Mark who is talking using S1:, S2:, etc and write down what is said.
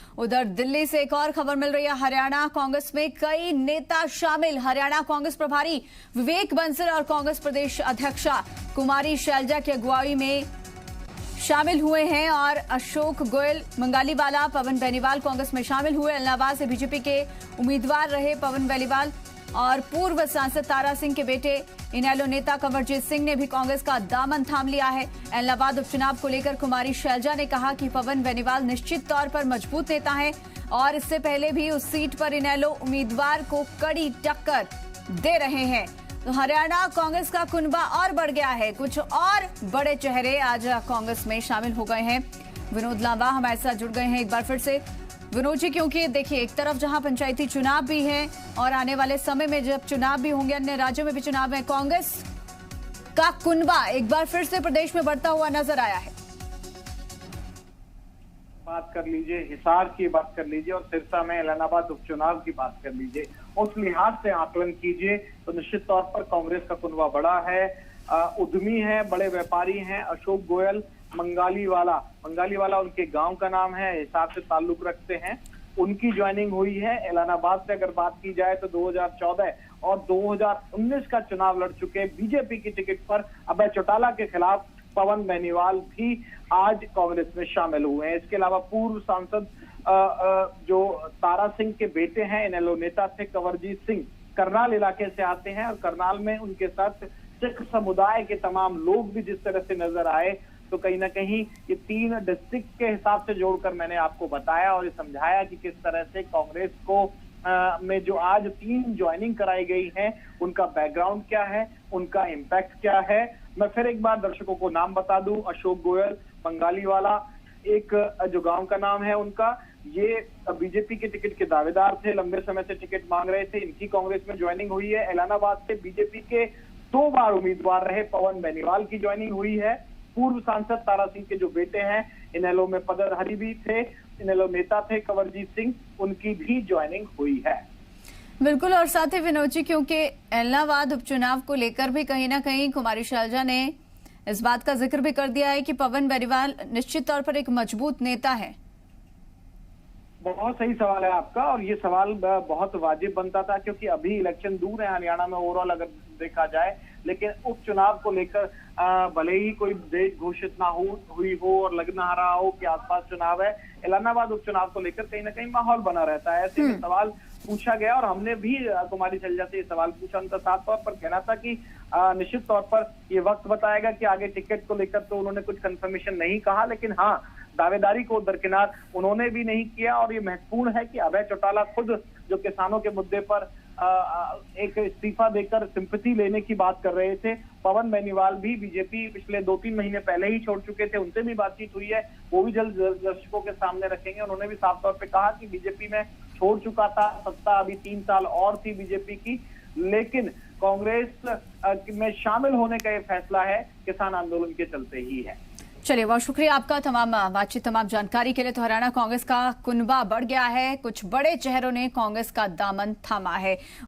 S1: उधर दिल्ली से एक और खबर मिल रही है। हरियाणा कांग्रेस में कई नेता शामिल। हरियाणा कांग्रेस प्रभारी विवेक बंसल और कांग्रेस प्रदेश अध्यक्षा कुमारी शैलजा की अगुवाई में शामिल हुए हैं और अशोक गोयल, मंगालीवाला, पवन बेनीवाल कांग्रेस में शामिल हुए। इलाहाबाद से बीजेपी के उम्मीदवार रहे पवन बेनीवाल और पूर्व सांसद तारा सिंह के बेटे इनेलो नेता कंवरजीत सिंह ने भी कांग्रेस का दामन थाम लिया है। इलाहाबाद उपचुनाव को लेकर कुमारी शैलजा ने कहा कि पवन बेनीवाल निश्चित तौर पर मजबूत नेता हैं और इससे पहले भी उस सीट पर इनेलो उम्मीदवार को कड़ी टक्कर दे रहे हैं। तो हरियाणा कांग्रेस का कुनबा और बढ़ गया है। कुछ और बड़े चेहरे आज कांग्रेस में शामिल हो गए हैं। विनोद लांबा हमारे साथ जुड़ गए हैं एक बार फिर से। विनोद जी, क्योंकि देखिए एक तरफ जहां पंचायती चुनाव भी है और आने वाले समय में जब चुनाव भी होंगे, अन्य राज्यों में भी चुनाव है, कांग्रेस का कुनबा एक बार फिर से प्रदेश में बढ़ता हुआ नजर आया है।
S2: बात कर लीजिए, हिसार की बात कर लीजिए और सिरसा में इलाहाबाद उपचुनाव की बात कर लीजिए, उस लिहाज से आकलन कीजिए तो निश्चित तौर पर कांग्रेस का कुनबा बड़ा है। उद्यमी है, बड़े व्यापारी हैं। अशोक गोयल मंगालीवाला उनके गांव का नाम है, हिसार से ताल्लुक रखते हैं। उनकी ज्वाइनिंग हुई है। इलाहाबाद से अगर बात की जाए तो 2014 और 2019 का चुनाव लड़ चुके बीजेपी की टिकट पर अभय चौटाला के खिलाफ पवन बेनीवाल भी आज कांग्रेस में शामिल हुए हैं। इसके अलावा पूर्व सांसद जो तारा सिंह के बेटे हैं, इनेलो नेता थे कंवरजीत सिंह, करनाल इलाके से आते हैं और करनाल में उनके साथ सिख समुदाय के तमाम लोग भी जिस तरह से नजर आए, तो कहीं ना कहीं ये 3 डिस्ट्रिक्ट के हिसाब से जोड़कर मैंने आपको बताया और ये समझाया कि किस तरह से कांग्रेस को में जो आज 3 ज्वाइनिंग कराई गई है उनका बैकग्राउंड क्या है, उनका इम्पैक्ट क्या है। मैं फिर एक बार दर्शकों को नाम बता दूं, अशोक गोयल, मंगालीवाला, एक जो गांव का नाम है उनका, ये बीजेपी के टिकट के दावेदार थे, लंबे समय से टिकट मांग रहे थे, इनकी कांग्रेस में ज्वाइनिंग हुई है। इलाहाबाद से बीजेपी के 2 बार उम्मीदवार रहे पवन बेनीवाल की ज्वाइनिंग हुई है। पूर्व सांसद तारा सिंह के जो बेटे हैं, इनेलो में पदरहरी भी थे, इनेलो नेता थे कंवरजीत सिंह, उनकी भी ज्वाइनिंग हुई है।
S1: बिल्कुल, और साथ ही विनोद जी, क्योंकि इलाहाबाद उपचुनाव को लेकर भी कहीं ना कहीं कुमारी शैलजा ने इस बात का जिक्र भी कर दिया है कि पवन बेनीवाल निश्चित तौर पर एक मजबूत नेता है।
S2: बहुत सही सवाल है आपका और ये सवाल बहुत वाजिब बनता था क्योंकि अभी इलेक्शन दूर है हरियाणा में ओवरऑल अगर देखा जाए, लेकिन उपचुनाव को लेकर भले ही कोई डेट घोषित ना हुई हो और लग ना रहा हो कि आसपास चुनाव है, इलाहाबाद उपचुनाव को लेकर कहीं ना कहीं माहौल बना रहता है। ऐसे में सवाल पूछा गया और हमने भी कुमारी शैलजा से ये सवाल पूछा। उनका साफ तौर पर कहना था कि निश्चित तौर पर ये वक्त बताएगा कि आगे टिकट को लेकर तो उन्होंने कुछ कंफर्मेशन नहीं कहा, लेकिन हाँ, दावेदारी को दरकिनार उन्होंने भी नहीं किया। और ये महत्वपूर्ण है कि अभय चौटाला खुद जो किसानों के मुद्दे पर एक इस्तीफा देकर सिंपैथी लेने की बात कर रहे थे। पवन बेनीवाल भी बीजेपी पिछले 2-3 महीने पहले ही छोड़ चुके थे, उनसे भी बातचीत हुई है, वो भी जल्द दर्शकों के सामने रखेंगे। उन्होंने भी साफ तौर पे कहा कि बीजेपी में छोड़ चुका था, सत्ता अभी 3 साल और थी बीजेपी की, लेकिन कांग्रेस में शामिल होने का ये फैसला है किसान आंदोलन के चलते ही है।
S1: चलिए, बहुत शुक्रिया आपका तमाम बातचीत, तमाम जानकारी के लिए। तो हरियाणा कांग्रेस का कुनबा बढ़ गया है। कुछ बड़े चेहरों ने कांग्रेस का दामन थामा है।